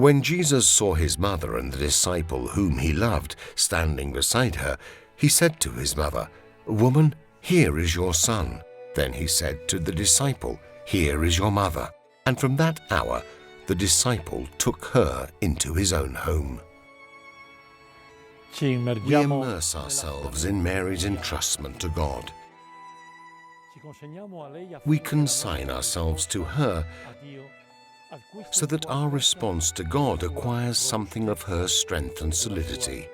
When Jesus saw his mother and the disciple whom he loved standing beside her, he said to his mother, "Woman, here is your son." Then he said to the disciple, "Here is your mother." And from that hour, the disciple took her into his own home. We immerse ourselves in Mary's entrustment to God. We consign ourselves to her so that our response to God acquires something of her strength and solidity.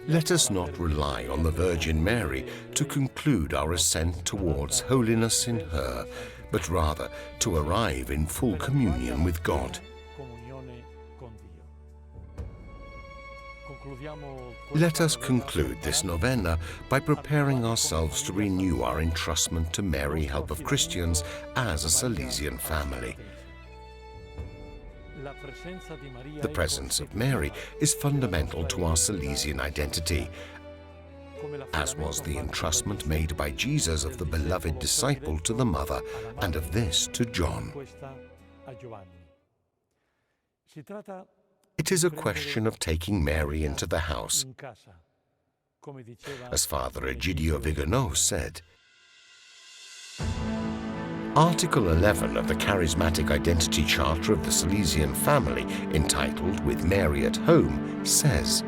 Let us not rely on the Virgin Mary to conclude our ascent towards holiness in her, but rather to arrive in full communion with God. Let us conclude this novena by preparing ourselves to renew our entrustment to Mary, Help of Christians, as a Salesian family. The presence of Mary is fundamental to our Salesian identity, as was the entrustment made by Jesus of the beloved disciple to the mother, and of this to John. It is a question of taking Mary into the house. As Father Egidio Vigano said, Article 11 of the Charismatic Identity Charter of the Salesian Family, entitled With Mary at Home, says,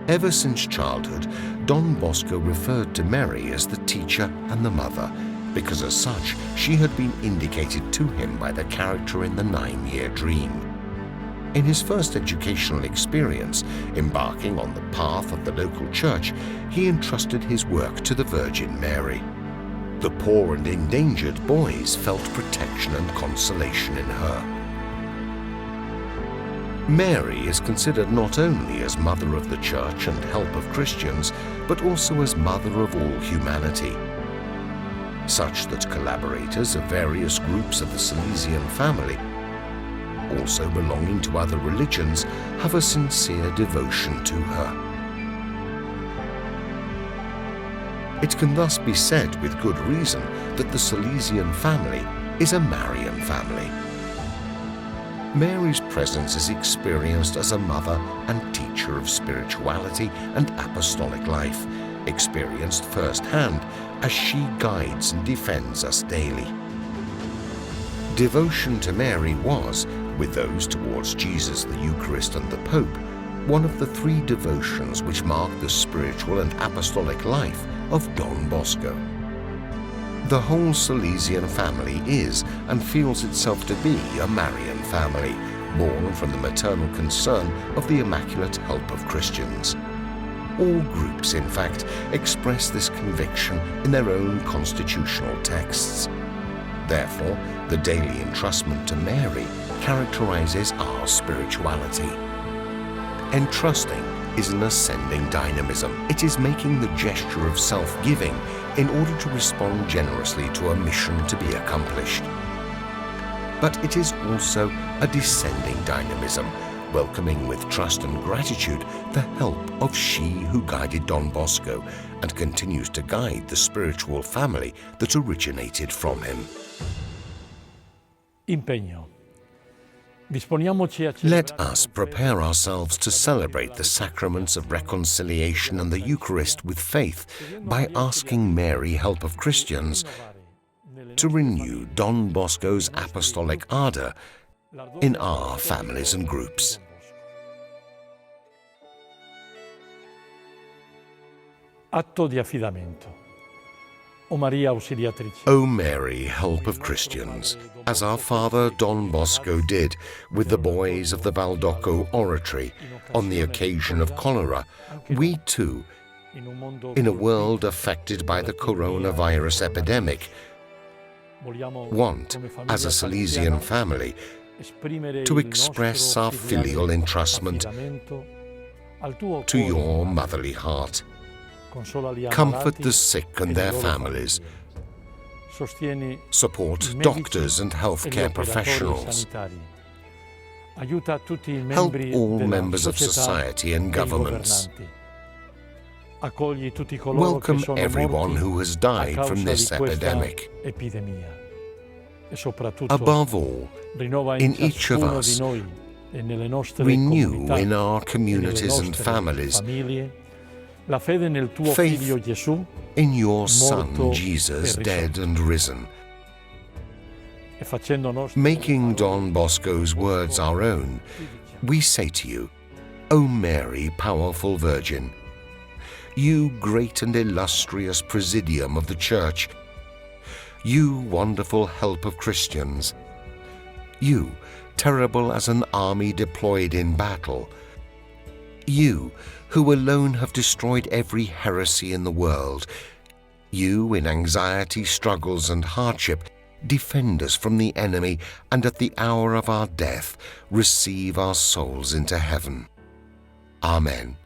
"Ever since childhood, Don Bosco referred to Mary as the teacher and the mother, because as such she had been indicated to him by the character in the 9-year dream. In his first educational experience, embarking on the path of the local church, he entrusted his work to the Virgin Mary. The poor and endangered boys felt protection and consolation in her. Mary is considered not only as Mother of the Church and Help of Christians, but also as Mother of all humanity, such that collaborators of various groups of the Salesian family, also belonging to other religions, have a sincere devotion to her. It can thus be said with good reason that the Salesian family is a Marian family. Mary's presence is experienced as a mother and teacher of spirituality and apostolic life, experienced firsthand as she guides and defends us daily. Devotion to Mary was, with those towards Jesus, the Eucharist, and the Pope, one of the 3 devotions which mark the spiritual and apostolic life of Don Bosco. The whole Salesian family is and feels itself to be a Marian family, born from the maternal concern of the Immaculate Help of Christians. All groups, in fact, express this conviction in their own constitutional texts. Therefore, the daily entrustment to Mary characterizes our spirituality. Entrusting is an ascending dynamism. It is making the gesture of self-giving in order to respond generously to a mission to be accomplished. But it is also a descending dynamism, welcoming with trust and gratitude the help of she who guided Don Bosco and continues to guide the spiritual family that originated from him. Impegno. Let us prepare ourselves to celebrate the sacraments of reconciliation and the Eucharist with faith by asking Mary, Help of Christians, to renew Don Bosco's apostolic ardor in our families and groups. Atto di affidamento. O Maria Ausiliatrice. O Mary, Help of Christians, as our father Don Bosco did with the boys of the Baldocco Oratory on the occasion of cholera, we too, in a world affected by the coronavirus epidemic, want, as a Salesian family, to express our filial entrustment to your motherly heart. Comfort the sick and their families. Support doctors and healthcare professionals. Help all members of society and governments. Welcome everyone who has died from this epidemic. e soprattutto Above all, rinnova in in each of ciascuno us, di noi e nelle nostre renew comunità in our e nelle communities and nostre families famiglie la fede nel tuo faith figlio Gesù in your morto Son, e Jesus, risorto. dead and risen. E facendo nostre Making Don Bosco's words our own, we say to you, O Mary, powerful Virgin, you great and illustrious presidium of the Church, you wonderful help of Christians, you terrible as an army deployed in battle, you who alone have destroyed every heresy in the world, you in anxiety, struggles and hardship, defend us from the enemy, and at the hour of our death receive our souls into heaven. Amen.